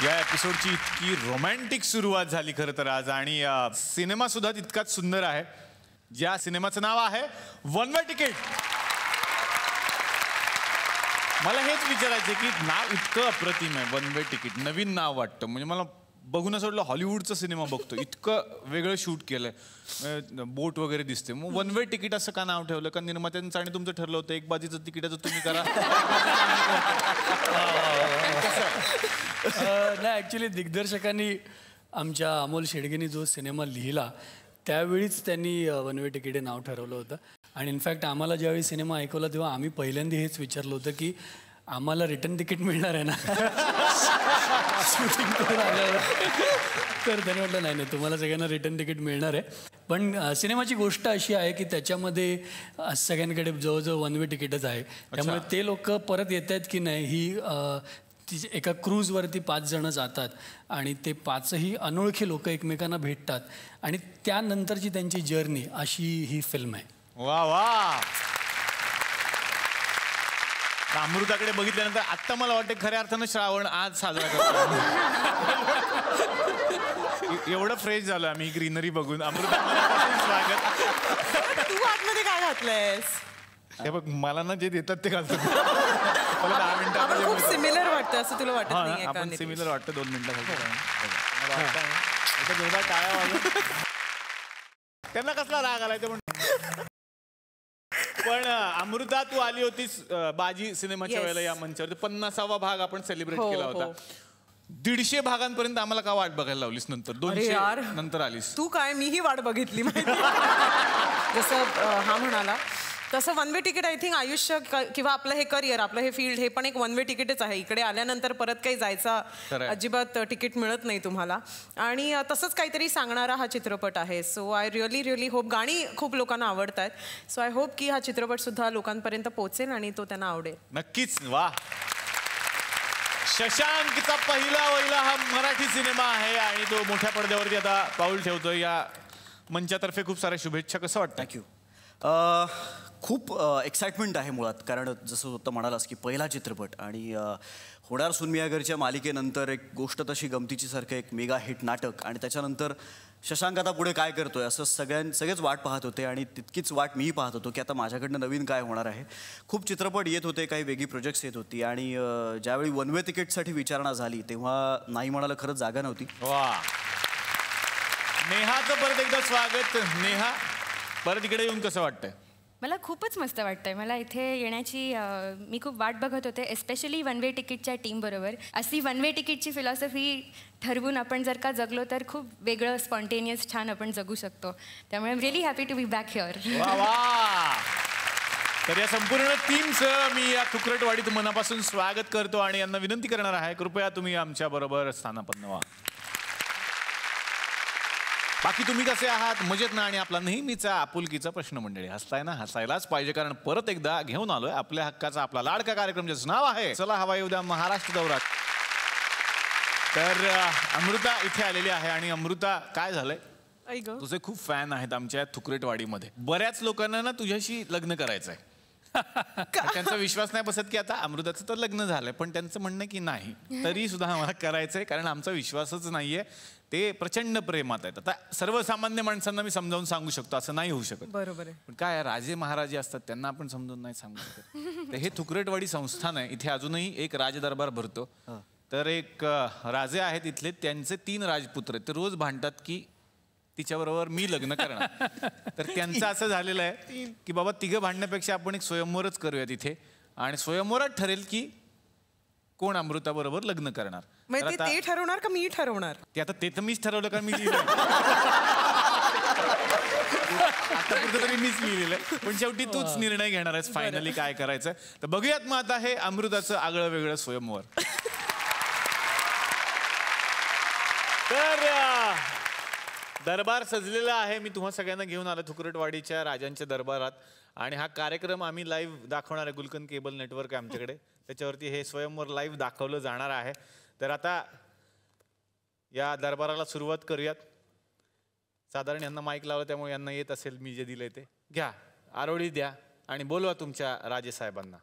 या एपिसोडची इतकी रोमॅन्टिक सुरुवात झाली खरं तर आज, आणि सिनेमा सुद्धा तितकाच सुंदर आहे. ज्या सिनेमाचं नाव आहे वन वे तिकीट. मला हेच विचारायचं की नाव इतकं अप्रतिम आहे, वन वे तिकीट. नवीन नाव वाटतं, म्हणजे मला बघून असं वाटलं हॉलिवूडचा सिनेमा बघतो. इतकं वेगळं शूट केलंय, बोट वगैरे दिसते. मग वन वे तिकीट असं का नाव ठेवलं? का निर्मात्यांचं आणि तुमचं ठरलं होतं एक बाजूचं तिकिटाचं तुम्ही करा? नाही, ॲक्च्युली दिग्दर्शकांनी आमच्या अमोल शेडगेंनी जो सिनेमा लिहिला त्यावेळीच त्यांनी वन वे तिकीट हे नाव ठरवलं होतं. आणि इनफॅक्ट आम्हाला ज्यावेळी सिनेमा ऐकवला तेव्हा आम्ही पहिल्यांदा हेच विचारलं होतं की आम्हाला रिटर्न तिकीट मिळणार आहे ना शूटिंग करून आल्यावर. तर त्याने म्हटलं नाही नाही, तुम्हाला सगळ्यांना रिटर्न तिकीट मिळणार आहे. पण सिनेमाची गोष्ट अशी आहे की त्याच्यामध्ये सगळ्यांकडे जवळजवळ वन वे तिकीटच आहे. त्यामुळे ते लोक परत येत आहेत की नाही ही एका क्रूजवरती 5 जण जातात आणि ते 5ही अनोळखी लोक एकमेकांना भेटतात आणि त्यानंतरची त्यांची जर्नी अशी ही फिल्म आहे. वा वा. अमृताकडे बघितल्यानंतर आता मला वाटतं खऱ्या अर्थानं श्रावण आज साजरा करतो. एवढं फ्रेश झालं आम्ही ग्रीनरी बघून. अमृता स्वागत. तू आतमध्ये काय घातलंयस? हे बघ, मला ना जे देतात ते घालतो. मला 10 मिनिटं खूप सिमिलर वाटतं असं तुला वाटत नाही? आपण सिमिलर वाटतं 2 मिनिटासाठी. टाळ्या वाजवून त्यांना कसला राग आलाय ते म्हणून. पण अमृता, तू आली होतीस बाजी सिनेमाच्या वेळेला या मंचावरती. 50वा भाग आपण सेलिब्रेट केला होता. 150 भागांपर्यंत आम्हाला का वाट बघायला लावलीस? नंतर 200 नंतर आलीस तू. काय मीही वाट बघितली माहिती. जसं हा म्हणाला तसं one way ticket I think आयुष्य किंवा आपलं हे करिअर, आपलं हे फील्ड, हे पण एक वन वे तिकीटच आहे. इकडे आल्यानंतर परत काही जायचा अजिबात तिकीट मिळत नाही तुम्हाला. आणि तसंच काहीतरी सांगणारा हा चित्रपट आहे. So I really hope. गाणी खूप लोकांना आवडत आहेत. सो आय होप की हा चित्रपट सुद्धा लोकांपर्यंत पोहोचेल आणि तो त्यांना आवडेल. नक्कीच. वा. शशांकचा पहिला हा मराठी सिनेमा आहे आणि तो मोठ्या पडद्यावरती आता पाऊल ठेवतोय. या मंचातर्फे खूप साऱ्या शुभेच्छा. कसं वाटतं? थँक्यू. खूप एक्साइटमेंट आहे मुळात, कारण जसं होतं म्हणालास की पहिला चित्रपट आणि होणार सुनमियागरच्या मालिकेनंतर एक गोष्ट तशी गमतीची सारखं एक मेगा हिट नाटक, आणि त्याच्यानंतर शशांक आता पुढे काय करतोय असं सगळेच वाट पाहत होते. आणि तितकीच वाट मीही पाहत होतो की आता माझ्याकडनं नवीन काय होणार आहे. खूप चित्रपट येत होते, काही वेगळी प्रोजेक्ट्स येत होती. आणि ज्यावेळी वन वे तिकीटसाठी विचारणा झाली तेव्हा नाही म्हणायला खरंच जागा नव्हती. वा. नेहाचं परत एकदा स्वागत. नेहा, परत इकडे येऊन कसं वाटतंय? मला खूपच मस्त वाटतंय. मला इथे येण्याची मी खूप वाट बघत होते, एस्पेशली वन वे तिकीटच्या टीमबरोबर. अशी वन वे तिकीटची फिलॉसॉफी ठरवून आपण जर का जगलो तर खूप वेगळं स्पॉन्टेनियस छान आपण जगू शकतो. त्यामुळे I am really happy to be back here. तर या संपूर्ण टीमचं मी या थुकरटवाडीत मनापासून स्वागत करतो आणि यांना विनंती करणार आहे, कृपया तुम्ही आमच्या बरोबर स्थानापन्न व्हा. बाकी तुम्ही कसे आहात? मजेत ना? आणि आपला नेहमीचा आपुलकीचा प्रश्न मंडळी, हसताय ना? हसायलाच पाहिजे, कारण परत एकदा घेऊन आलोय आपल्या हक्काचा आपला लाडका कार्यक्रम, ज्याचं नाव आहे चला हवा येऊ द्या महाराष्ट्र दौरा. तर अमृता इथे आलेली आहे. आणि अमृता, काय झालंय, तुझे खूप फॅन आहेत आमच्या थुकरटवाडीमध्ये. बऱ्याच लोकांना ना तुझ्याशी लग्न करायचंय. त्यांचा विश्वास नाही बसत की आता अमृताचं तर लग्न झालंय, पण त्यांचं म्हणणं की नाही तरी सुद्धा आम्हाला करायचंय, कारण आमचा विश्वासच नाहीये. ते प्रचंड प्रेमात आहेत. आता सर्वसामान्य माणसांना मी समजावून सांगू शकतो, असं नाही होऊ शकत. बरोबर आहे. पण काय, राजे महाराजे असतात, त्यांना आपण समजून नाही सांगू शकत. तर हे थुकरटवाडी संस्थान आहे, इथे अजूनही एक राजदरबार भरतो. तर एक राजे आहेत इथले, त्यांचे 3 राजपुत्र आहेत. ते रोज भांडतात की तिच्याबरोबर मी लग्न करणार. तर त्यांचं असं झालेलं आहे की बाबा तिघं भांडण्यापेक्षा आपण एक स्वयंवरच करूया तिथे, आणि स्वयंवरात ठरेल की कोण अमृता बरोबर लग्न करणार. ते ठरवणार का मी ठरवणार? ते आता ते तर मीच ठरवलं, कारण मी लिहिलं आतापर्यंत तरी मीच लिहिलेलं आहे. पण शेवटी तूच निर्णय घेणार आहेस फायनली काय करायचं. तर बघूयात मग आता हे अमृताचं आगळं वेगळं स्वयंवर. तर दरबार सजलेला आहे. मी तुम्हा सगळ्यांना घेऊन आलो थुकरटवाडीच्या राजांच्या दरबारात, आणि हा कार्यक्रम आम्ही लाईव्ह दाखवणार आहे. गुलकन केबल नेटवर्क आहे आमच्याकडे, त्याच्यावरती हे स्वयंवर लाईव्ह दाखवलं जाणार आहे. तर आता या दरबाराला सुरुवात करूयात. साधारण यांना माईक लावलं त्यामुळे यांना येत असेल मी जे दिलंय ते. घ्या, आरोळी द्या आणि बोलवा तुमच्या राजेसाहेबांना.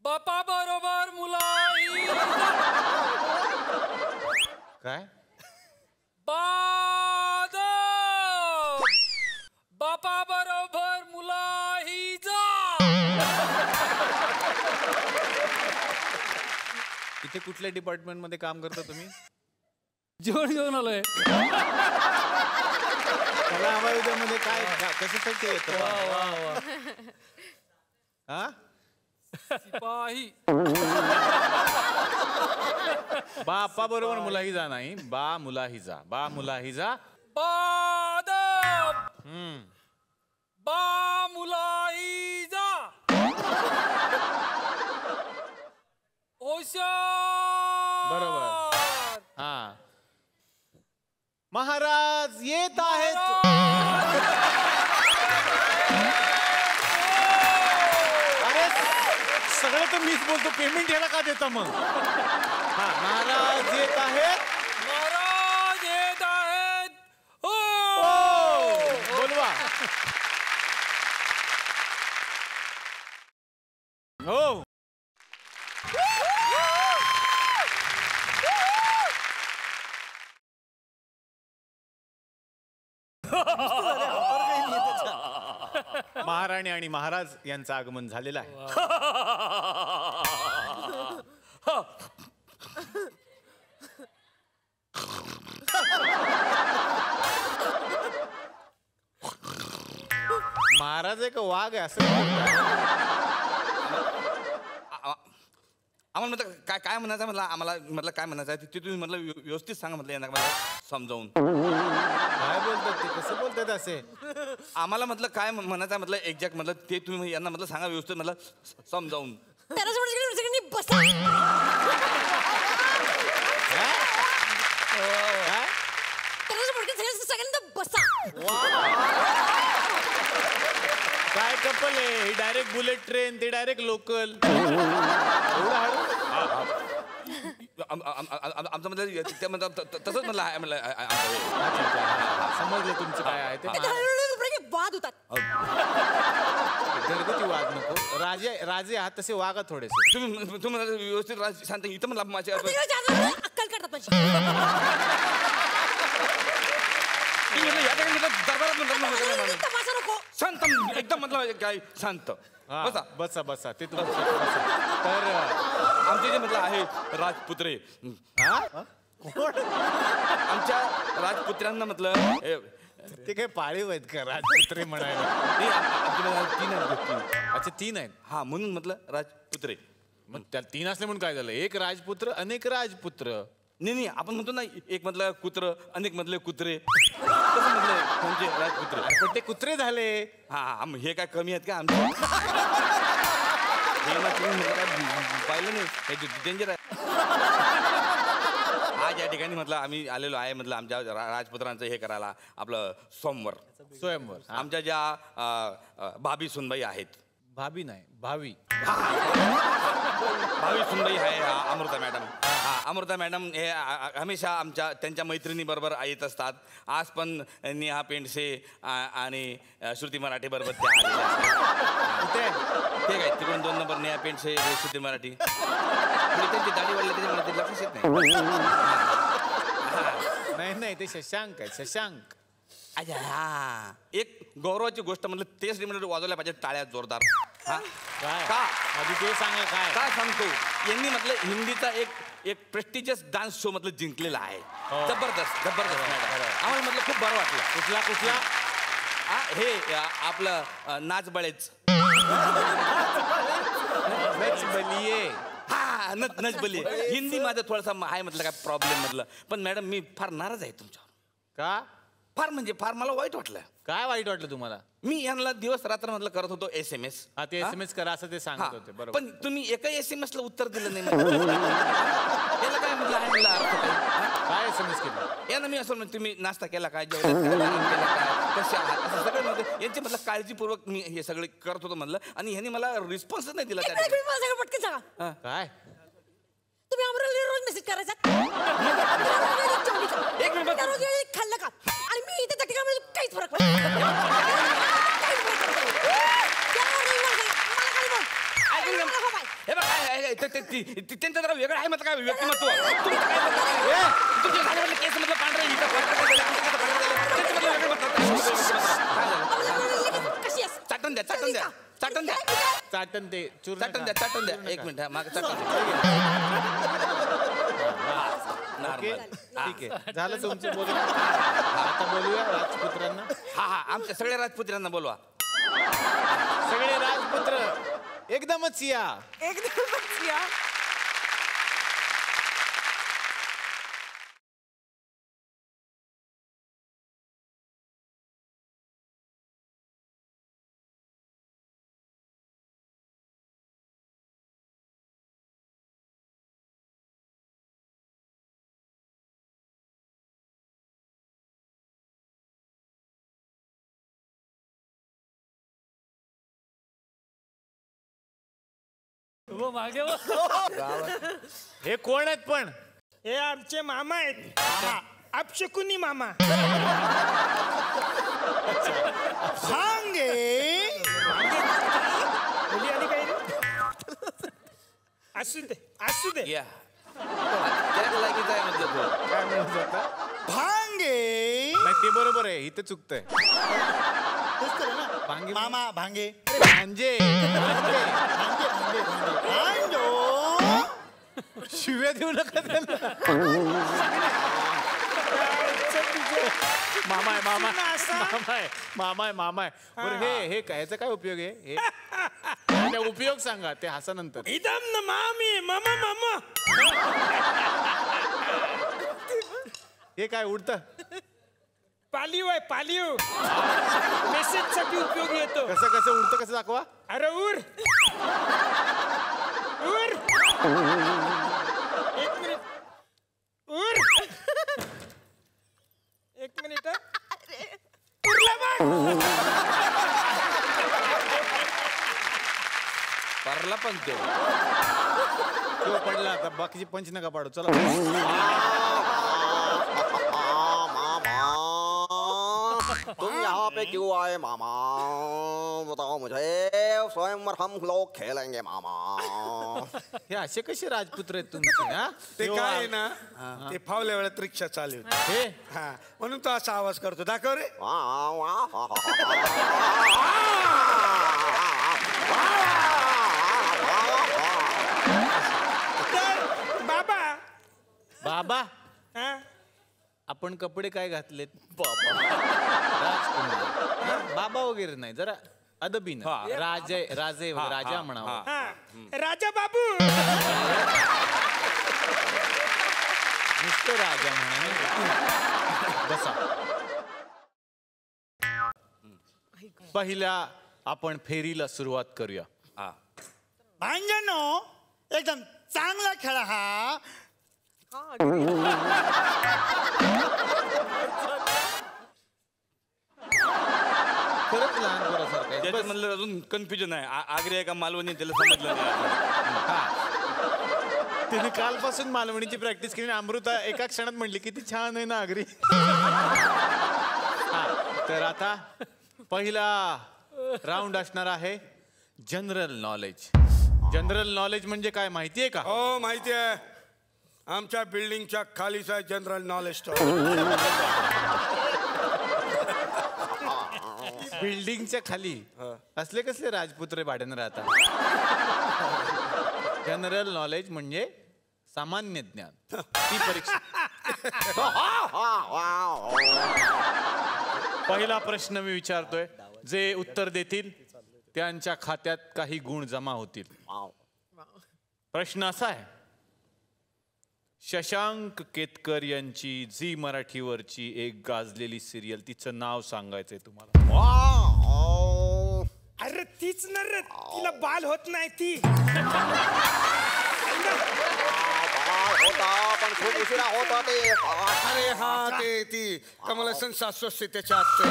बापा बरोबर मुलाई काय बापा बरोबर मुलाई जा. इथे कुठल्या डिपार्टमेंट मध्ये काम करता तुम्ही? जेवण घेऊन आलोय. कला हवाईमध्ये काय कशासाठी येतं? हा सिपाही. बापा बरोबर मुलाहिजा नाही, बा मुलाहिजा, बा मुलाहिजा. बा मुलाई जा. बरोबर. हा महाराज येत आहेत. अरे सगळं तर मीच बोलतो, पेमेंट याला का देता मग? हा महाराज येत आहेत. महाराज येत आहेत. बोलवा. हो महाराणी आणि महाराज यांचं आगमन झालेलं आहे. महाराज आहे का वाघ आहे असं? आम्हाला म्हटलं काय काय म्हणायचं म्हटलं, आम्हाला म्हटलं काय म्हणायचं आहे ते तुम्ही म्हटलं व्यवस्थित सांगा म्हटलं यांना मला समजावून. काय बोलतात ते, कसं बोलतात असे? आम्हाला म्हटलं काय म्हणायचं आहे म्हटलं एक्झॅक्ट म्हटलं ते तुम्ही यांना म्हटलं सांगा व्यवस्थित म्हटलं समजावून. बसा. सगळ्यांना बसा. काय कपल आहे ही, डायरेक्ट बुलेट ट्रेन, ते डायरेक्ट लोकल. आमचं म्हणजे ते म्हणतात तसंच म्हटलं आहे म्हटलं. समजलं तुमचं काय आहे ते. वाद होतात. घरगुती वाद नको. राजे आहात तसे वागा थोडेसे. तुम्ही व्यवस्थित शांत इथं म्हणला माझ्या अक्कल काढतात माझी. तमाशा नको. शांत एकदम म्हटलं काय शांत. बसा बसा बसा ते तुमचं. तर आमचे जे म्हटलं आहे राजपुत्रे, आमच्या राजपुत्रांना म्हटलं ते काय पाळीव आहेत का राजपुत्रे म्हणायला? तीन आहेत. अच्छा 3 आहेत. हा म्हणून म्हटलं राजपुत्रे. मग त्या 3 असले म्हणून काय झालं? एक राजपुत्र अनेक राजपुत्र. नाही आपण म्हणतो ना एक मधलं कुत्र अनेक मधले कुत्रे, तसं म्हटलं म्हणजे राजपुत्र. पण ते कुत्रे झाले. हा हे काय कमी आहेत का आमचे? पाहिलं नाही हे डेंजर आहे. आज या ठिकाणी म्हटलं आम्ही आलेलो आहे म्हटलं आमच्या राजपुत्रांचं हे करायला आपलं स्वयंवर. आमच्या ज्या भाभी सुनबाई आहेत. भाभी नाही भावी. भावी सुनबाई आहे अमृता मॅडम. अमृता मॅडम हे हमेशा आमच्या त्यांच्या मैत्रिणी बरोबर येत असतात. आज पण नेहा पेंडसे आणि श्रुती मराठी बरोबर त्या आलेल्या. ते काय तिकडून 2 नंबर नेहा पेंडसे श्रुती मराठी. त्यांची दाढी वाढली त्याच्यामुळे ते लक्षच येत नाही. नाही ते शशांक आहे, शशांक. अच्छा हा एक गौरवाची गोष्ट म्हटलं तेच रिमिटर वाजवल्या पाहिजे टाळ्या जोरदार. हा का आधी ते सांगा काय काय सांगतो. यांनी म्हटलं हिंदीचा एक प्रेस्टिजियस डान्स शो म्हटलं जिंकलेला आहे. जबरदस्त आम्हाला म्हटलं खूप बरं वाटलं. कुठला हे आपलं नाच बळेच. हा नच बलिये. हिंदी माझं थोडासा आहे म्हटलं काय प्रॉब्लेम म्हटलं. पण मॅडम मी फार नाराज आहे तुमच्यावर. का? फार म्हणजे फार मला वाईट वाटलं. काय वाईट वाटलं तुम्हाला? मी यांना दिवस रात्र म्हटलं करत होतो SMS. हा ते SMS करा असं ते सांगत होते. बरोबर. पण तुम्ही एका SMS ला उत्तर दिलं नाही. याला काय म्हटलं आहे म्हटलं अर्थ काय SMS केलं? यांना मी असं म्हणतो तुम्ही नाश्ता केला काय, जेवण केला काय, कसे आहात असं सगळं म्हणतो. यांची म्हटलं काळजीपूर्वक मी हे सगळे करत होतो म्हणलं आणि ह्यांनी मला रिस्पॉन्सच नाही दिला. पटकन सांगा काय तुम्ही अमरावती रोज मेसेज करायचा. एक मिनिट रोज खाल्लं का आणि मी इथे ठिकाणी काहीच फरक पडत. हे बघा त्यांचं जरा वेगळं आहे, मत काय व्यक्तिमत्व. तुमचं काय मत आहे? तुमच्या झाल्यावर केस मधलं पांढरं इथं पांढरं झालं, आमचं कसं पांढरं झालं. त्यांचं मधलं वेगळं मत काय झालं? चाटून द्या, चाटून द्या, चाटून द्या, चाटण ते चूर्ण चाटून द्या, चाटून द्या. एक मिनिट मागे चाटून द्या. ओके ठीक आहे झालं तुमचं बोलूया. आता बोलूया राजपुत्रांना. हा आमच्या सगळ्या राजपुत्रांना बोलवा. सगळे राजपुत्र एकदमच या. एकदमच या. हो मागे हो. हे कोण आहेत पण? हे आमचे मामा आहेत. अपशकुनी मामा. भांगे मुली आली काही रे? असू दे असू दे. या त्याच लागीच आहे म्हटलं तो. काय म्हणत होता? भांगे नाही ते बरोबर आहे इथे चुकतंय. भांगे मामा भांगे भांजे भांजे. भांजो शिव्या देऊ नका त्यांना. मामा आहे मामा मामा आहे मामा आहे मामा आहे. बरं हे काय याचा काय उपयोग आहे हे? त्याचा उपयोग सांगा ते हसा नंतर. इदम न मामी मामा मामा. हे काय उडतं पालिव आहे पालिव. मेसेज साठी उपयोगी येतो. कसं कसं उडतं कसं दाखवा. अरे उर उर. एक मिनिट उर. एक मिनिट उरला बघ. परला पण तो किंवा पडला आता बाकीची पंच नका पाडू चला. तुम यहाँ पे क्यों आए मामा बताओ मुझे स्वयंवर हम लोग खेलेंगे मामा. हे असे कसे राजपुत्र आहेत तुमचे हा? ते काय आहे ना ते फावल्या वेळात रिक्षा चालू हे हा म्हणून तो असा आवाज करतो. दाखव रे. तर बाबा बाबा हा आपण कपडे काय घातलेत? बाबा राजकुमार हा? बाबा वगैरे नाही जरा अदबीन राजे राजे राजा म्हणावं. हा राजा बाबू. नुसतं राजा म्हणा. बसा. पहिल्या आपण फेरीला सुरुवात करूया. भांजनो एकदम चांगला खेळ हा. खरंच लहान पोरासारखं आहे. त्याच्यात म्हणलं अजून कन्फ्युजन आहे. आग्रे आहे का मालवणी त्याला समजलं नाही. तिने कालपासून मालवणीची प्रॅक्टिस केली. अमृता एका क्षणात म्हणली किती छान आहे ना आगरी. तर आता पहिला राऊंड असणार आहे जनरल नॉलेज. जनरल नॉलेज म्हणजे काय माहितीये का? हो माहिती आहे. आमच्या बिल्डिंगच्या खालीच आहे जनरल नॉलेज स्टोर. बिल्डिंगच्या खाली असले कसले राजपुत्रे भाड्यानं राहतात? जनरल नॉलेज म्हणजे सामान्य ज्ञान. ती परीक्षा. पहिला प्रश्न मी विचारतोय. जे उत्तर देतील त्यांच्या खात्यात काही गुण जमा होतील. प्रश्न असा आहे. शशांक केतकर यांची झी मराठीवरची एक गाजलेली सिरियल तिचं नाव सांगायचंय तुम्हाला. अरे तीच ना रे तिला बाल होत नाही ती. होता पण खूप उशिरा होता ते. अरे हा ते ती कमला सण शाश्वत त्याच्या आत.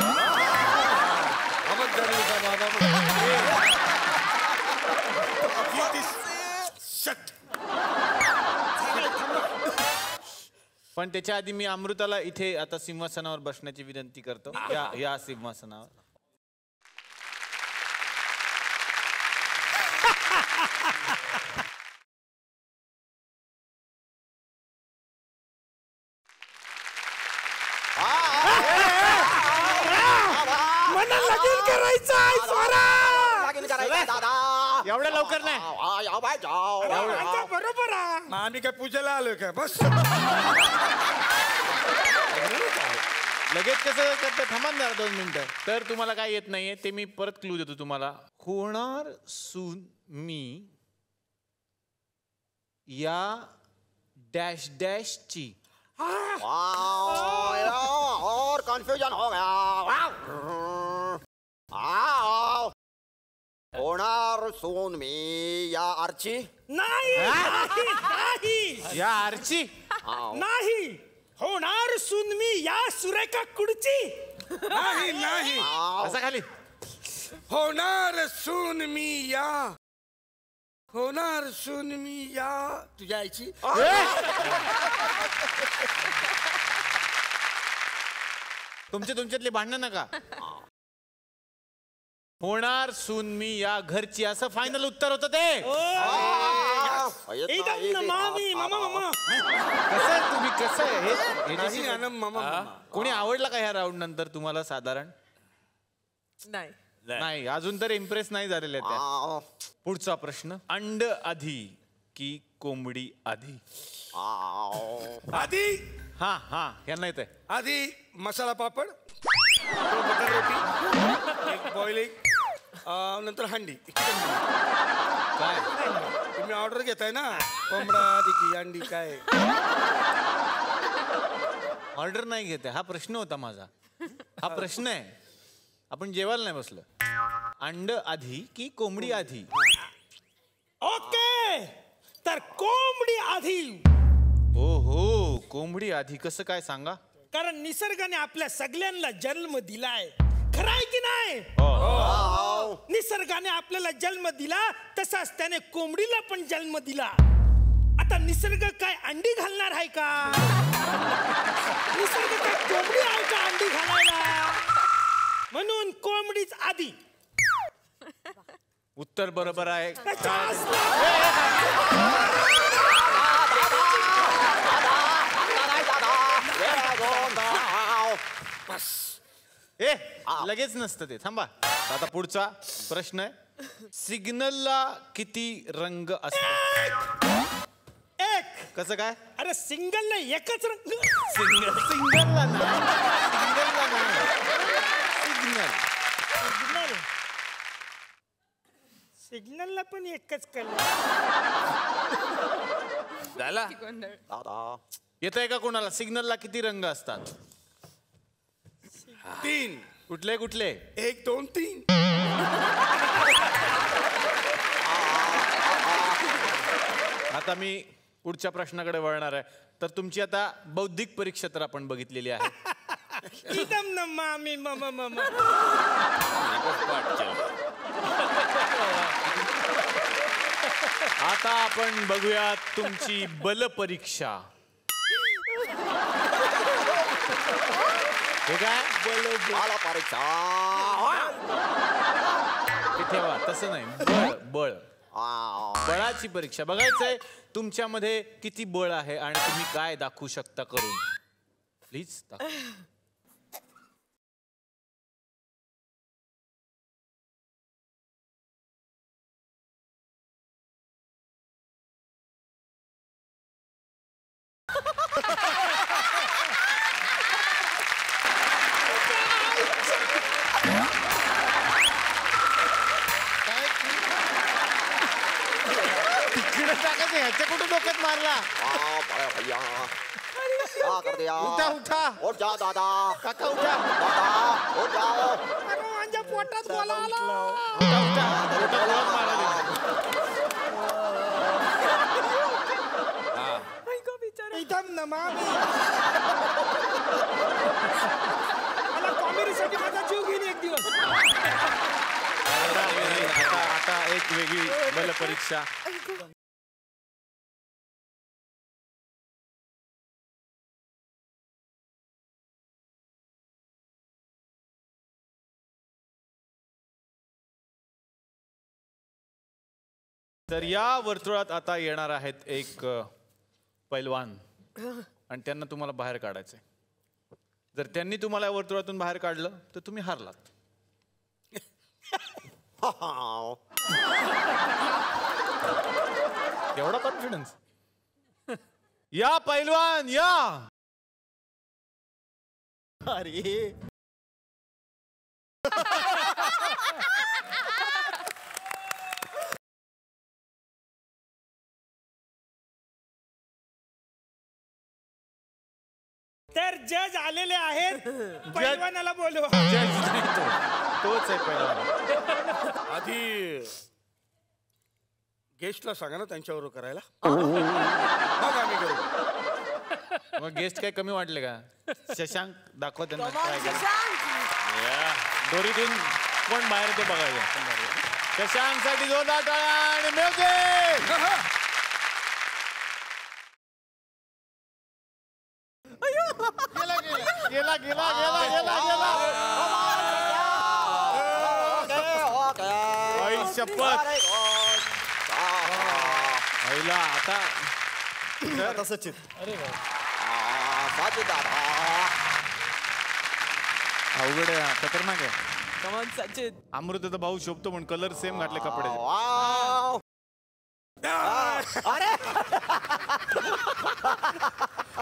पण त्याच्या आधी मी अमृताला इथे आता सिंहासनावर बसण्याची विनंती करतो. या सिंहासनावर. एवढ्या लवकर नाही. बरोबर आहे. मग आम्ही काय पूजेला आलोय का? बस लगेच कसं करतं, थांबा ना 2 मिनिटं. तर तुम्हाला काय येत नाहीये ते मी परत क्लू देतो तुम्हाला. होणार सून मी या डॅश डॅशची. और कंफ्यूजन हो गया. होणार सून मी या आरची. नाही नाही या आरची नाही. होणार सून मी या सुरेखा कुडची. नाही नाही. असं खाली. होणार सून मी या. होणार सून मी या तुझ्या आईची. तुमच्यातली भांडणं नका. होणार सून मी या घरची असं फायनल उत्तर होतं ते. एकदम नमामी मामा मामा. कसं तुम्ही कसं आहे नाही आनंद मामा. कोणी आवडला का ह्या राऊंड नंतर तुम्हाला साधारण? नाही. नाही अजून तर इम्प्रेस नाही झालेले त्या. पुढचा प्रश्न. अंड आधी की कोंबडी आधी? आधी हा हा यांना येत आहे. आधी मसाला पापड, बटर रोटी, एक बॉईल एग, नंतर हंडी. काय तुम्ही ऑर्डर घेताय ना, कोंबडा आधी की अंडी काय? ऑर्डर नाही घेते, हा प्रश्न होता माझा. हा प्रश्न आहे. आपण जेवायला नाही बसलो. अंड आधी की कोंबडी आधी? ओके तर कोंबडी आधी. हो हो कोंबडी आधी. कसं काय सांगा? कारण निसर्गाने आपल्या सगळ्यांना जन्म दिलाय. खरं आहे की नाही? निसर्गाने आपल्याला जन्म दिला तसाच त्याने कोंबडीला पण जन्म दिला. आता निसर्ग काय अंडी घालणार आहे का? निसर्ग काय कोंबडी आहे का अंडी घालायला? म्हणून कोंबडीच आधी. उत्तर बरोबर आहे. ए लगेच नसतं ते. थांबा. आता पुढचा प्रश्न आहे. सिग्नलला किती रंग असतो? एक. कसं काय? अरे सिंगलला एकच रंग. सिग्नलला नाही. सिग्नल. सिग्नलला पण एकच कलर. झाला. येत आहे का कोणाला? सिग्नलला किती रंग असतात? 3. कुठले कुठले? 1 2 3. आता मी पुढच्या प्रश्नाकडे वळणार आहे. तर तुमची आता बौद्धिक परीक्षा तर आपण बघितलेली आहे. एकदम न मामी मामा मामा. आता आपण बघूया तुमची बल परीक्षा. हे काय? मला परीक्षा. ते ठेवा तसं नाही. बळ बळ बळाची परीक्षा. बघायचंय तुमच्यामध्ये किती बळ आहे आणि तुम्ही काय दाखवू शकता करून. प्लीज दाखवा. ह्याच्या कुठे डोक्यात मारला? भैया क्या कर दिया? उठा उठा. उठ जा दादा. काका उठा. दादा उठ जाओ. अरे माझ्या पोटात बोला आला. उठा उठा. पोटात बोट मारला. एकदम न मामी. मला कॉमेडीसाठी माझा जीव घेईन एक दिवस. आता एक वेगळी बल परीक्षा. तर या वर्तुळात आता येणार आहेत एक पैलवान आणि त्यांना तुम्हाला बाहेर काढायचंय. जर त्यांनी तुम्हाला वर्तुळातून बाहेर काढलं तर तुम्ही हारलात. कॉन्फिडन्स. या पैलवान या. अरे तर जज आलेले आहेत. पैलवानाला बोलवा. जज नाही तोच आहे पैलवान. आधी गेस्टला सांगा ना त्यांच्याबरोबर करायला. मग आम्ही करू. मग गेस्ट काय कमी वाटले का? शशांक दाखवा त्यांना काय काय. दोरीतून कोण बाहेर ते बघायचं. शशांक साठी जोरदार टाळ्या आणि म्युझिक. गेला गेला गेला गेला गेला गेला. आई शपथ. आईला आता सचिन. अवघड आहे. खतरनाक आहे. कमान सचिन. अमृताचा भाऊ शोभतो पण कलर सेम घातले कपडे. अरे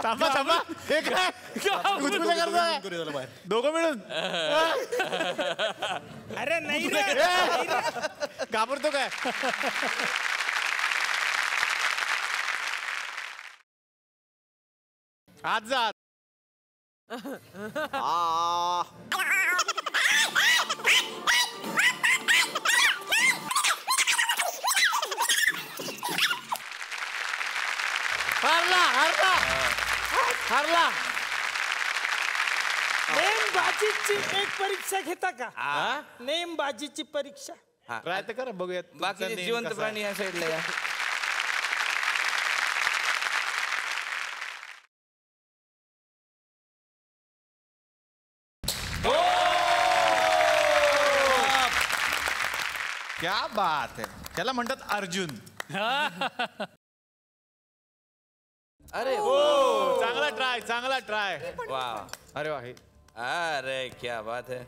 थांबा थांबा. हे काय गुदगुल्या करताय दोघं मिळून. अरे नाही रे. घाबरतो काय? आज जा. हारला हारला हारला. नेमबाजीची एक परीक्षा घेता का? नेमबाजीची परीक्षा. ट्राय तर करा बघूयात. बाकी जिवंत प्राणी या साईडला या. क्या बात आहे. त्याला म्हणतात अर्जुन. अरे चांगला ट्राय चांगला ट्राय. वा. अरे वा. हे अरे क्या बात है.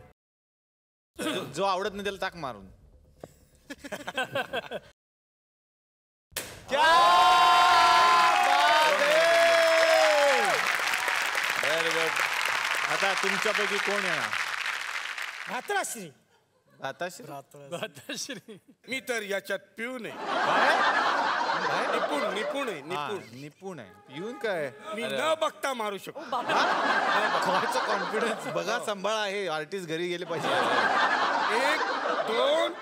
जो आवडत नाही त्याला टाक मारून. क्या बात आहे. Very good. आता तुमच्यापैकी कोण येणार? भात्राश्री. भाताश्री. मी तर याच्यात पिऊ नये. निपुण निपुण आहे निपुण. निपुण आहे. पिऊन काय मी न बघता मारू शकतो. खवायचं कॉन्फिडन्स बघा. सांभाळा. हे आर्टिस्ट घरी गेले पाहिजे. 1 2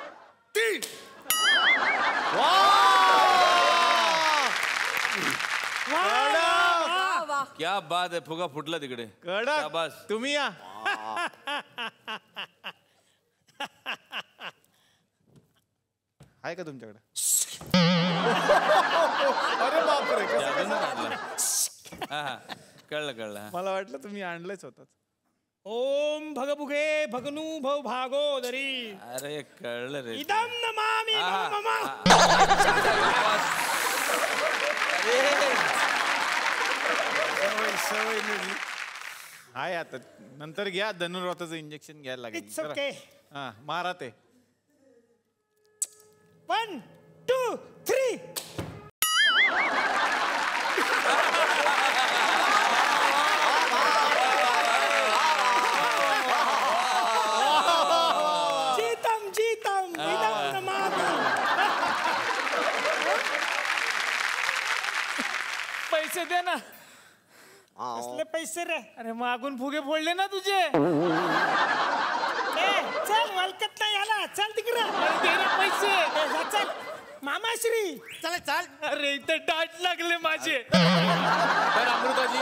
3. क्या बात आहे. फुगा फुटला तिकडे. कडक. बस तुम्ही या. आहे का तुमच्याकडे? अरे बापरे. कळलं कळलं. मला वाटलं तुम्ही आणलंच होतात. ओम भगभुगे भगनू भव भागोदरी. अरे कळलं रे. इदम नमामि मम. सवय आहे आता. नंतर घ्या धनुर्वाताचं इंजेक्शन घ्यायला लागेल. It's okay. हा मारा ते. 1 2 3. जीतम जीतम इदम नमामि. पैसे दे ना. कसले पैसे रे? अरे मागून फुगे फोडले ना तुझे. चल वलकत नाही आला. चल तिकडे. दे ना पैसे. चल मामाश्री. चल चल. अरे इथे डाट लागले माझे. तर अमृताजी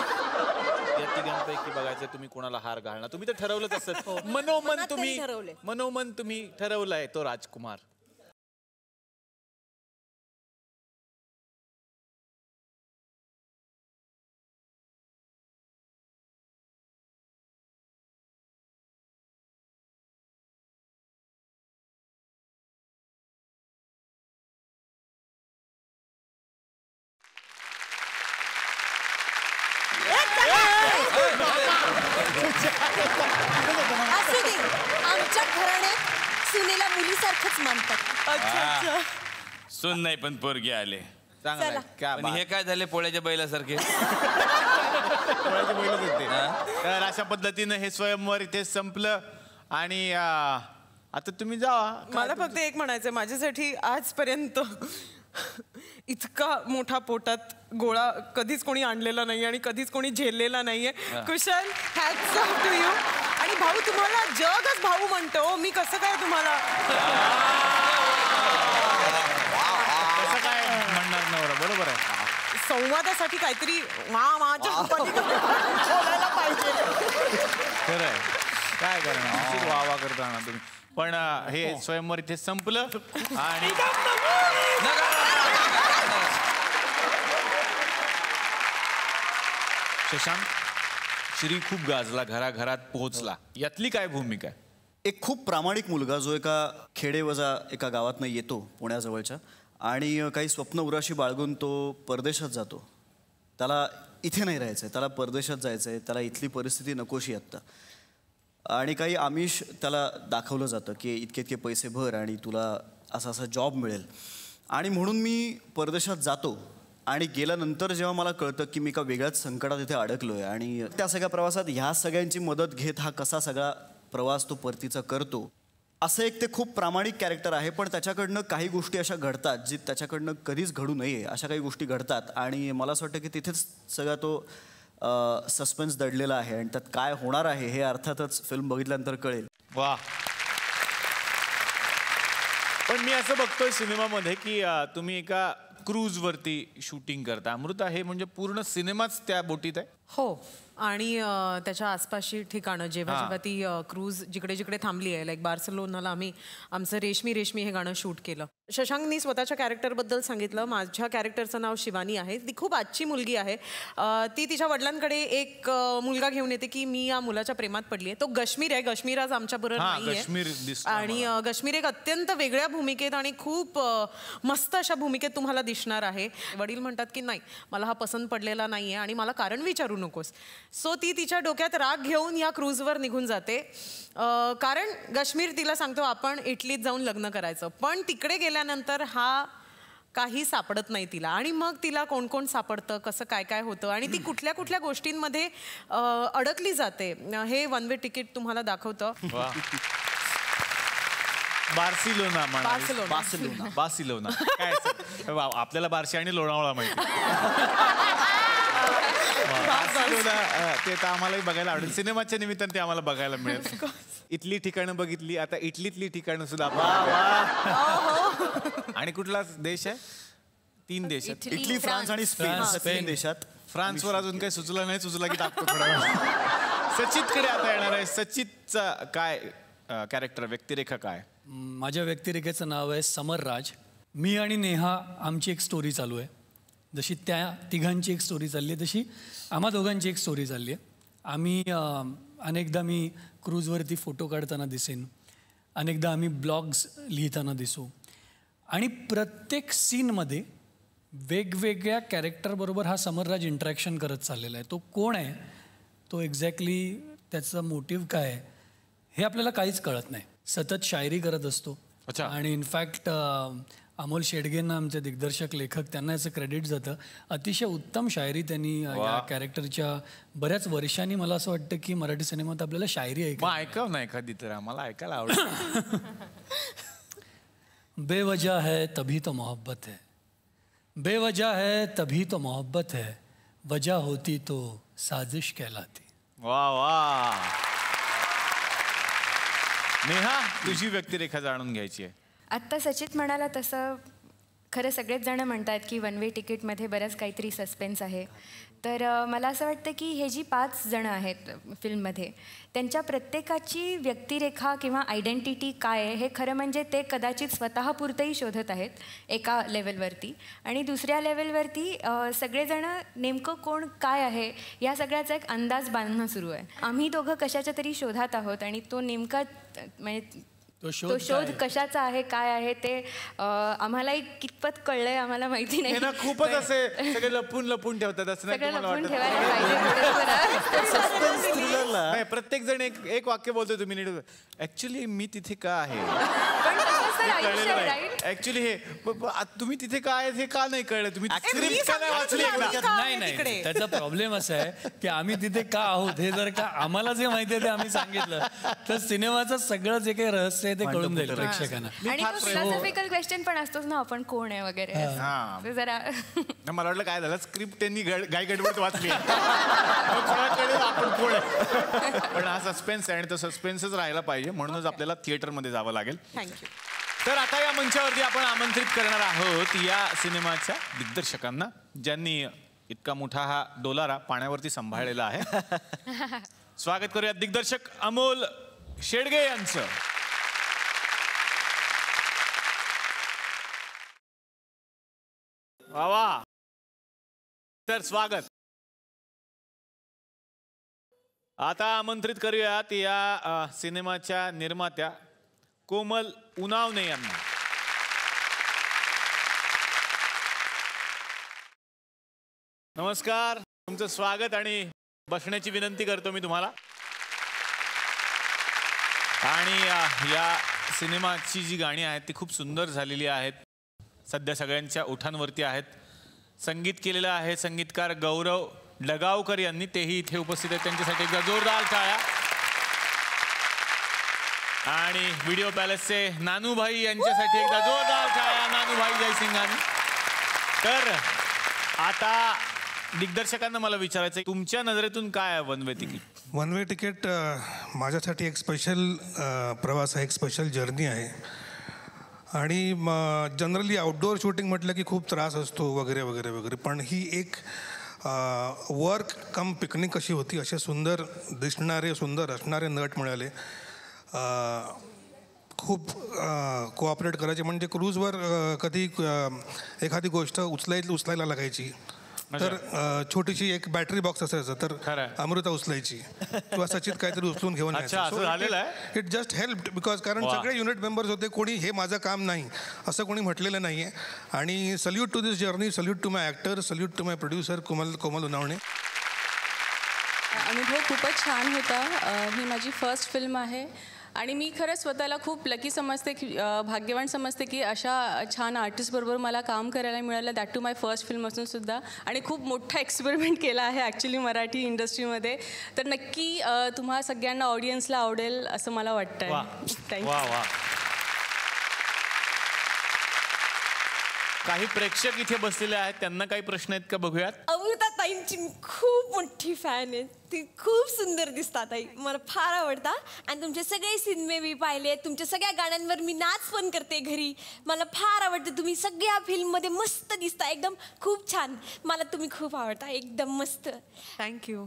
या तिघांपैकी बघायचं तुम्ही कोणाला हार घालणार. तुम्ही तर ठरवलंच असत. मनोमन तुम्ही ठरवलंय तो राजकुमार. असू दे. आमच्या घराण्यात सुनेला मुलीसारखंच मानतात. सून नाही पण पोरगी आले. चांगलं आहे. क्या आणि हे काय झाले पोळ्याच्या बैलासारखे पोळ्याचे बैलच होते. तर अशा पद्धतीनं हे स्वयंवर इथे संपलं आणि आता तुम्ही जावा. मला फक्त एक म्हणायचं माझ्यासाठी आजपर्यंत इतका मोठा पोटात गोळा कधीच कोणी आणलेला नाही आणि कधीच कोणी झेललेला नाहीये. कुशल, हॅट्स ऑफ टू यू. आणि भाऊ, तुम्हाला जगच भाऊ म्हणतो, मी कसं काय तुम्हाला कसं काय म्हणणार नवरा? बरोबर आहे. संवादासाठी काहीतरी माझ्या बोलायला पाहिजे. खरं आहे. काय करणार, वा वा करता ना तुम्ही. पण हे स्वयंवर इथे संपलं आणि शशांक, श्री खूप गाजला, घराघरात पोहोचला, यातली काय भूमिका आहे? एक खूप प्रामाणिक मुलगा जो एका खेडेवजा एका गावातनं येतो पुण्याजवळच्या आणि काही स्वप्न उराशी बाळगून तो परदेशात जातो. त्याला इथे नाही राहायचं आहे, त्याला परदेशात जायचं आहे, त्याला इथली परिस्थिती नकोशी आत्ता. आणि काही आमिष त्याला दाखवलं जातं की इतके इतके पैसे भर आणि तुला असा असा जॉब मिळेल. आणि म्हणून मी परदेशात जातो आणि गेल्यानंतर जेव्हा मला कळतं की मी एका वेगळ्याच संकटात इथे अडकलो आहे आणि त्या सगळ्या प्रवासात ह्या सगळ्यांची मदत घेत हा कसा सगळा प्रवास तो परतीचा करतो, असं एक ते खूप प्रामाणिक कॅरेक्टर आहे. पण त्याच्याकडनं काही गोष्टी अशा घडतात जी त्याच्याकडनं कधीच घडू नये अशा काही गोष्टी घडतात आणि मला असं वाटतं की तिथेच सगळा तो सस्पेन्स दडलेला आहे आणि त्यात काय होणार आहे हे अर्थातच फिल्म बघितल्यानंतर कळेल. वा. पण मी असं बघतोय सिनेमामध्ये की तुम्ही एका क्रूजवरती शूटिंग करता. अमृता, हे म्हणजे पूर्ण सिनेमाच त्या बोटीत आहे? हो. आणि त्याच्या आसपासची ठिकाणं जेव्हा जेव्हा ती क्रूज जिकडे जिकडे थांबली आहे, लाईक बार्सिलोनाला आम्ही आमचं रेशमी रेशमी हे गाणं शूट केलं. शशांकनी स्वतःच्या कॅरेक्टरबद्दल सांगितलं. माझ्या कॅरेक्टरचं नाव शिवानी आहे. ती खूप आजची मुलगी आहे. ती तिच्या वडिलांकडे एक मुलगा घेऊन येते की मी या मुलाच्या प्रेमात पडली आहे. तो गश्मीर आहे. गश्मीर आज आमच्याबरोबर नाहीये आणि गश्मीर एक अत्यंत वेगळ्या भूमिकेत आणि खूप मस्त अशा भूमिकेत तुम्हाला दिसणार आहे. वडील म्हणतात की नाही, मला हा पसंत पडलेला नाहीये आणि मला कारण विचारू नकोस. सो ती तिच्या डोक्यात राग घेऊन या क्रूजवर निघून जाते. कारण गश्मीर तिला सांगतो आपण इटलीत जाऊन लग्न करायचं. पण तिकडे गेल्यानंतर हा काही सापडत नाही तिला आणि मग तिला कोण कोण सापडतं, कसं काय काय होतं आणि ती कुठल्या कुठल्या गोष्टींमध्ये अडकली जाते हे वन वे तिकीट तुम्हाला दाखवतं. बार्सिलोना काय आपल्याला बार्शी आणि लोणावळा माहिती. ते तर आम्हालाही बघायला आवडेल. सिनेमाच्या निमित्तानं ते आम्हाला बघायला मिळेल. इथली ठिकाणं बघितली, आता इटलीतली ठिकाणं सुद्धा. आणि कुठला देश आहे? 3 देश आहेत, इटली, फ्रान्स आणि स्पेन देशात. फ्रान्सवर अजून काही सुचलं नाही, सुचला की टाकतो थोडा. सचितकडे आता येणार आहे. सचितचा काय कॅरेक्टर, व्यक्तिरेखा काय? माझ्या व्यक्तिरेखेचं नाव आहे समर राज. मी आणि नेहा आमची एक स्टोरी चालू आहे. जशी त्या तिघांची एक स्टोरी चालली आहे तशी आम्हा दोघांची एक स्टोरी चालली आहे. आम्ही अनेकदा मी क्रूजवरती फोटो काढताना दिसेन, अनेकदा आम्ही ब्लॉग्स लिहिताना दिसू आणि प्रत्येक सीनमध्ये वेगवेगळ्या कॅरेक्टरबरोबर हा समरराज इंटरॅक्शन करत चाललेला आहे. तो कोण आहे, तो एक्झॅक्टली त्याचा मोटिव्ह काय आहे हे आपल्याला काहीच कळत नाही. सतत शायरी करत असतो. आणि इनफॅक्ट अमोल शेडगेंना आमचे दिग्दर्शक लेखक त्यांना याचं क्रेडिट जातं. अतिशय उत्तम शायरी त्यांनी या कॅरेक्टरच्या बऱ्याच वर्षांनी, मला असं वाटतं की मराठी सिनेमात आपल्याला शायरी ऐकावं नाही एखादी तर आम्हाला ऐकायला आवडेल. बेवजह है तभी तो मोहब्बत है, बेवजह है तभी तो मोहब्बत है, वजह होती तो साजिश कहलाती. वा वा. नेहा, तुझी व्यक्तिरेखा जाणून घ्यायची आहे. आत्ता सचित म्हणाला तसं खरं सगळेच जण म्हणतात की वन वे तिकीटमध्ये बरंच काहीतरी सस्पेन्स आहे. तर मला असं वाटतं की हे जी 5 जणं आहेत फिल्ममध्ये, त्यांच्या प्रत्येकाची व्यक्तिरेखा किंवा आयडेंटिटी काय आहे हे खरं म्हणजे ते कदाचित स्वतःपुरतंही शोधत आहेत एका लेवलवरती. आणि दुसऱ्या लेवलवरती सगळेजणं नेमकं कोण काय आहे या सगळ्याचा एक अंदाज बांधणं सुरू आहे. आम्ही दोघं कशाच्या तरी शोधात आहोत आणि तो नेमका म्हणजे तो शोध कशाचा आहे, काय आहे ते आम्हालाही कितपत कळलंय आम्हाला माहिती नाही. खूपच असे सगळे लपून लपून ठेवतात असं नाही ठेवायला. प्रत्येक जण एक वाक्य बोलतोय तुम्ही नीट, ऍक्च्युली मी तिथे का आहे. पण तसं आयुष्य राईट. ऍक्च्युली हे तुम्ही तिथे काय हे का नाही कळलं तुम्ही स्क्रिप्ट का नाही वाचली एकदा? नाही त्याचा प्रॉब्लेम असा आहे की आम्ही तिथे का आहोत हे जर का आम्हाला जे माहिती आहे ते आम्ही सांगितलं तर सिनेमाचं सगळं जे काही रहस्य आहे ते कळून जाईल प्रेक्षकांना. आणि तो फिलॉसॉफिकल क्वेश्चन पण असतोच ना, आपण कोण आहे वगैरे ते जरा. मला वाटलं काय झालं स्क्रिप्ट त्यांनी गाय गडबड वाचली कळेल आपण कोण आहे. पण हा सस्पेन्स आहे आणि तो सस्पेन्सच राहायला पाहिजे म्हणूनच आपल्याला थिएटरमध्ये जावं लागेल. थँक्यू. तर आता या मंचावरती आपण आमंत्रित करणार आहोत या सिनेमाच्या दिग्दर्शकांना ज्यांनी इतका मोठा हा डोलारा पाण्यावरती सांभाळलेला आहे. स्वागत करूया दिग्दर्शक अमोल शेडगे यांचं. वा तर स्वागत. आता आमंत्रित करूयात या सिनेमाच्या निर्मात्या कोमल उनावणे यांना. नमस्कार, तुमचं स्वागत आणि बसण्याची विनंती करतो मी तुम्हाला. आणि या सिनेमाची जी गाणी आहेत ती खूप सुंदर झालेली आहेत, सध्या सगळ्यांच्या ओठांवरती आहेत. संगीत केलेलं आहे संगीतकार गौरव डगावकर यांनी, तेही इथे उपस्थित आहेत. त्यांच्यासाठी एकदा जोरदार टाळ्या. आणि व्हिडिओ पॅलेसचे नानूभाई यांच्यासाठी एकदा जोरदार टाळ्या नानूभाई जयसिंगांनी. तर आता दिग्दर्शकांना मला विचारायचं आहे, तुमच्या नजरेतून काय आहे one way ticket? One way ticket माझ्यासाठी एक स्पेशल प्रवास आहे, एक स्पेशल जर्नी आहे. आणि जनरली आउटडोअर शूटिंग म्हटलं की खूप त्रास असतो वगैरे वगैरे वगैरे, पण ही एक वर्क कम पिकनिक अशी होती. असे सुंदर दिसणारे सुंदर असणारे नट मिळाले, खूप कोऑपरेट करायचे. म्हणजे क्रूजवर कधी एखादी गोष्ट उचलायला लागायची तर छोटीशी एक बॅटरी बॉक्स असायचं तर अमृता उचलायची किंवा सचित काहीतरी उचलून घेऊन यायचं. इट जस्ट हेल्प्ड बिकॉज कारण सगळे युनिट मेंबर्स होते, कोणी हे माझं काम नाही असं कोणी म्हटलेलं नाही आहे. आणि salute to this journey, salute to my actor, salute to my producer Komal Unawane. अनुभव खूपच छान होता. ही माझी फर्स्ट फिल्म आहे आणि मी खरंच स्वतःला खूप लकी समजते की भाग्यवान समजते की अशा छान आर्टिस्टबरोबर मला काम करायला मिळालं, that too my first film असूनसुद्धा. आणि खूप मोठा एक्सपेरिमेंट केला आहे ॲक्च्युली मराठी इंडस्ट्रीमध्ये. तर नक्की तुम्हा सगळ्यांना ऑडियन्सला आवडेल असं मला वाटतं. थँक्यू. काही प्रेक्षक इथे बसलेले आहेत, त्यांना काही प्रश्न आहेत का बघूयात. अमृता ताईंची खूप मोठी फॅन आहे, ती खूप सुंदर दिसतात ताई, मला फार आवडतात. आणि तुमचे सगळे सिनेमे मी पाहिले, तुमच्या सगळ्या गाण्यांवर मी नाच पण करते घरी, मला फार आवडतं. तुम्ही सगळ्या फिल्ममध्ये मस्त दिसता, एकदम खूप छान. मला तुम्ही खूप आवडता, एकदम मस्त. थँक्यू.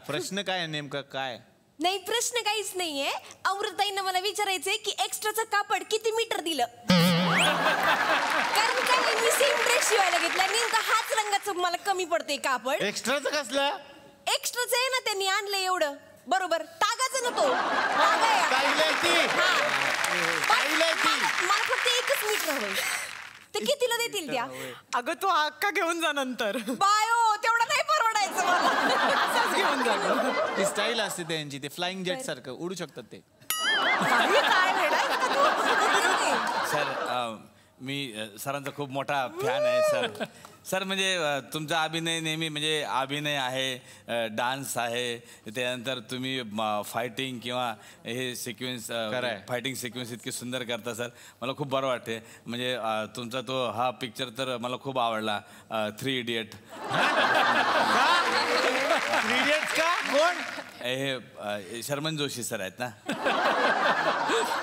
प्रश्न काय नेमका काय? नाही प्रश्न काहीच नाहीये. अमृताईंना मला विचारायचंय की एक्स्ट्राचं कापड किती मीटर दिलं? कारण काय मी सेम ड्रेस शिवायला घेतला, नेमका हाच रंगाचं मला कमी पडते कापड. एक्स्ट्राचं कसलं? एक्स्ट्राचं आहे ना, त्यांनी आणलं एवढं बरोबर, टाकाचं ना तो. मला फक्त एकच मीटर हवंय, ते कितीला देतील त्या? अगं तू हक्का घेऊन जा नंतर. बायो तेवढं नाही परवडायचं मला, असंच घेऊन जा. ती स्टाईल असते त्यांची, ते फ्लाइंग जेट सारखं उडू शकतात ते. सर मी सरांचा खूप मोठा फॅन आहे सर. सर म्हणजे तुमचा अभिनय नेहमी म्हणजे अभिनय आहे, डान्स आहे, त्यानंतर तुम्ही फायटिंग किंवा हे सिक्वेन्स फायटिंग सिक्वेन्स इतकी सुंदर करता सर, मला खूप बरं वाटते. म्हणजे तुमचा तो हा पिक्चर तर मला खूप आवडला, 3 इडियट. का कोण? हे शर्मन जोशी सर आहेत ना.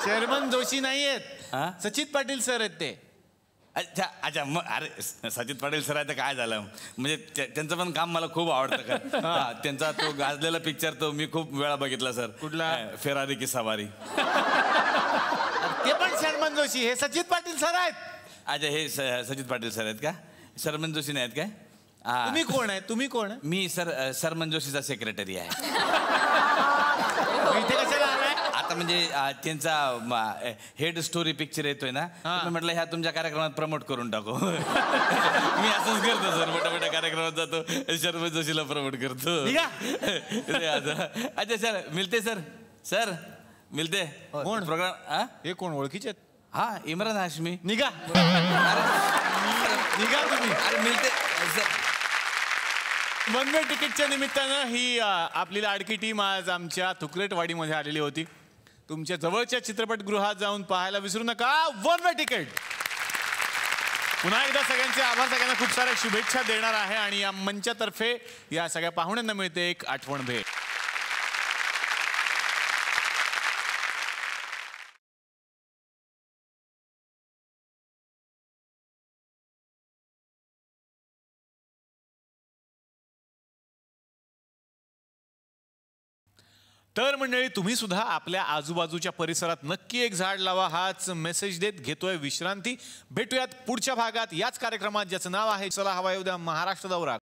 शर्मन जोशी नाही आहेत, सचित पाटील सर आहेत ते. अच्छा अच्छा, मग अरे सचित पाटील सर आहे तर काय झालं, म्हणजे त्यांचं पण काम मला खूप आवडतं का. त्यांचा तो गाजलेला पिक्चर तो मी खूप वेळा बघितला सर. कुठला? फेरारी की सवारी. ते पण शर्मन जोशी, हे सचित पाटील सर आहेत. अच्छा हे सचित पाटील सर आहेत का, शर्मन जोशी नाही आहेत काय? तुम्ही कोण आहे? तुम्ही कोण आहे? मी सर शर्मन जोशीचा सेक्रेटरी आहे. इथे कशाला आलाय? आता म्हणजे त्यांचा हेड स्टोरी पिक्चर येतोय ना, म्हटलं ह्या तुमच्या कार्यक्रमात प्रमोट करून टाकू. मी असंच करतो सर, मोठ्या मोठ्या कार्यक्रमात जातो, शर्मन जोशीला प्रमोट करतो. अच्छा सर मिळते सर, सर मिळते. कोण प्रोग्राम? हे कोण ओळखीचे? हा इम्रान हाशमी. निघा निघा तुम्ही. अरे मिळते. वन वे तिकीटच्या निमित्तानं ही आपली लाडकी टीम आज आमच्या तुकरेटवाडीमध्ये आलेली होती. तुमच्या जवळच्या चित्रपटगृहात जाऊन पाहायला विसरू नका वन वे तिकीट. पुन्हा एकदा सगळ्यांचे आभार. सगळ्यांना खूप साऱ्या शुभेच्छा देणार आहे आणि या मंचातर्फे या सगळ्या पाहुण्यांना मिळते एक आठवण भेट. तर मंडळी तुम्ही सुद्धा आपल्या आजूबाजूच्या परिसरात नक्की एक झाड लावा हाच मेसेज देत घेतोय विश्रांती. भेटूयात पुढच्या भागात याच कार्यक्रमात ज्याचं नाव आहे चला हवा येऊ द्या महाराष्ट्र दौरा.